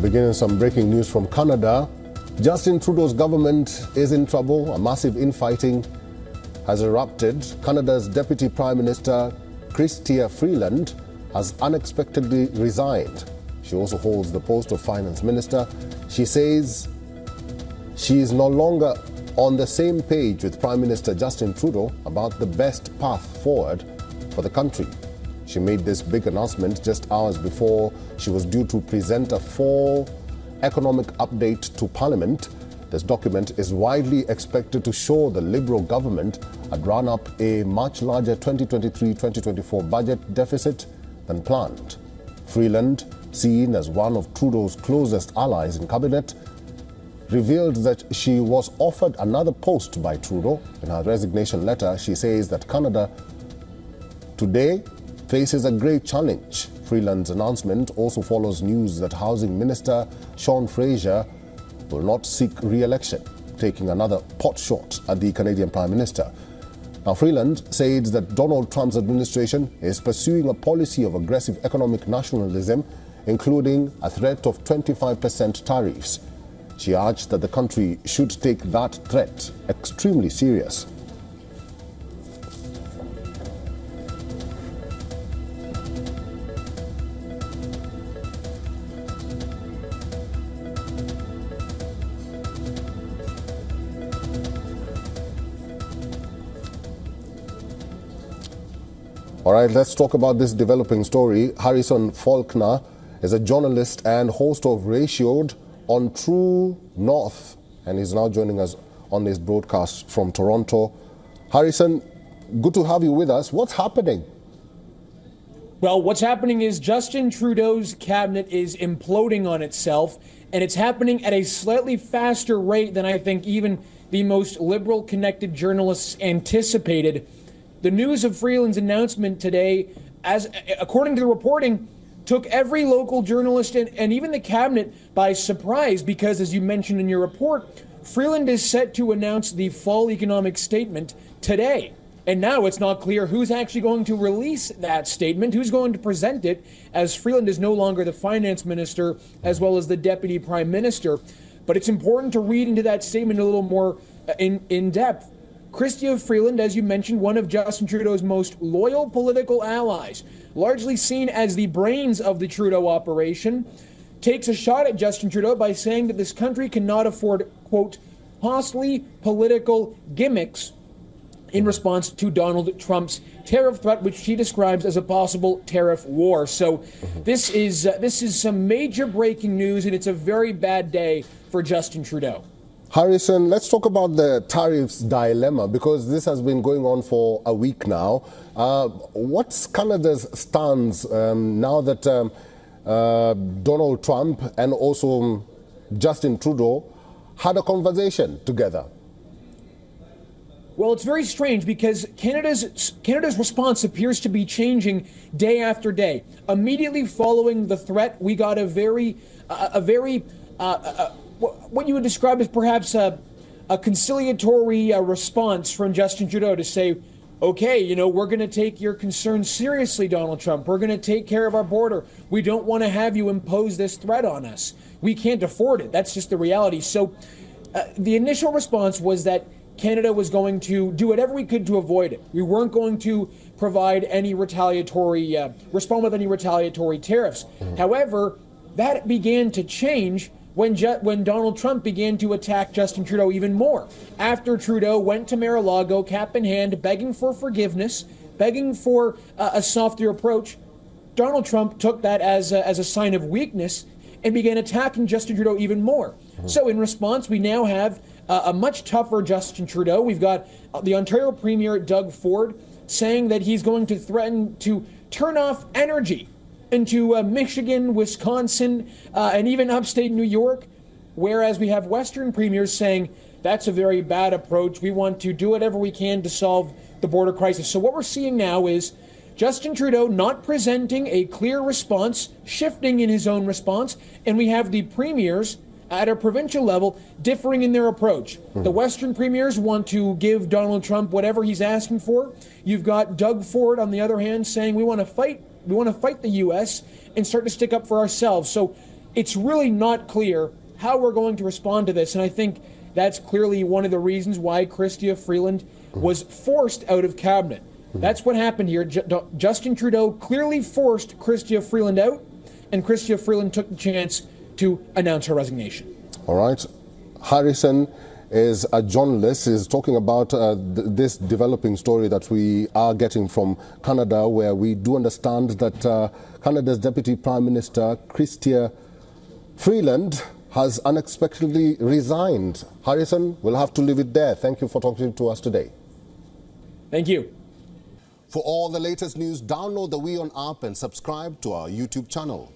Beginning some breaking news from Canada. Justin Trudeau's government is in trouble. A massive infighting has erupted. Canada's Deputy Prime Minister, Chrystia Freeland, has unexpectedly resigned. She also holds the post of Finance Minister. She says she is no longer on the same page with Prime Minister Justin Trudeau about the best path forward for the country. She made this big announcement just hours before she was due to present a fall economic update to Parliament. This document is widely expected to show the Liberal government had run up a much larger 2023-2024 budget deficit than planned. Freeland, seen as one of Trudeau's closest allies in cabinet, revealed that she was offered another post by Trudeau. In her resignation letter, she says that Canada today faces a great challenge. Freeland's announcement also follows news that Housing Minister Sean Fraser will not seek re-election, taking another pot shot at the Canadian Prime Minister. Now, Freeland said that Donald Trump's administration is pursuing a policy of aggressive economic nationalism, including a threat of 25% tariffs. She urged that the country should take that threat extremely serious. All right, let's talk about this developing story. Harrison Faulkner is a journalist and host of Ratioed on True North, and he's now joining us on this broadcast from Toronto. Harrison, good to have you with us. What's happening? Well, what's happening is Justin Trudeau's cabinet is imploding on itself, and it's happening at a slightly faster rate than I think even the most liberal-connected journalists anticipated. The news of Freeland's announcement today, according to the reporting, took every local journalist and even the cabinet by surprise because, as you mentioned in your report, Freeland is set to announce the fall economic statement today. And now it's not clear who's actually going to release that statement, who's going to present it, as Freeland is no longer the finance minister as well as the deputy prime minister. But it's important to read into that statement a little more in depth. Chrystia Freeland, as you mentioned, one of Justin Trudeau's most loyal political allies, largely seen as the brains of the Trudeau operation, takes a shot at Justin Trudeau by saying that this country cannot afford, quote, costly political gimmicks in response to Donald Trump's tariff threat, which she describes as a possible tariff war. So this is some major breaking news, and it's a very bad day for Justin Trudeau. Harrison, let's talk about the tariffs dilemma, because this has been going on for a week now. What's Canada's stance now that Donald Trump and also Justin Trudeau had a conversation together? Well, it's very strange because Canada's response appears to be changing day after day. Immediately following the threat, we got a very what you would describe as perhaps a conciliatory response from Justin Trudeau to say, okay, we're going to take your concerns seriously, Donald Trump. We're going to take care of our border. We don't want to have you impose this threat on us. We can't afford it. That's just the reality. So the initial response was that Canada was going to do whatever we could to avoid it. We weren't going to provide any respond with any retaliatory tariffs. However, that began to change when Donald Trump began to attack Justin Trudeau even more. After Trudeau went to Mar-a-Lago, cap in hand, begging for forgiveness, begging for a softer approach, Donald Trump took that as a sign of weakness and began attacking Justin Trudeau even more. So in response, we now have a much tougher Justin Trudeau. We've got the Ontario Premier, Doug Ford, saying that he's going to threaten to turn off energy into Michigan, Wisconsin, and even upstate New York, whereas we have Western premiers saying that's a very bad approach. We want to do whatever we can to solve the border crisis. So what we're seeing now is Justin Trudeau not presenting a clear response, shifting in his own response, and we have the premiers at a provincial level differing in their approach. The Western premiers want to give Donald Trump whatever he's asking for. You've got Doug Ford, on the other hand, saying we want to fight the U.S. and start to stick up for ourselves. So it's really not clear how we're going to respond to this. And I think that's clearly one of the reasons why Chrystia Freeland was forced out of cabinet. That's what happened here. Justin Trudeau clearly forced Chrystia Freeland out, and Chrystia Freeland took the chance to announce her resignation. All right. Harrison is a journalist, is talking about this developing story that we are getting from Canada, where we do understand that Canada's Deputy Prime Minister, Chrystia Freeland, has unexpectedly resigned. Harrison, we'll have to leave it there. Thank you for talking to us today. Thank you. For all the latest news, download the WION app and subscribe to our YouTube channel.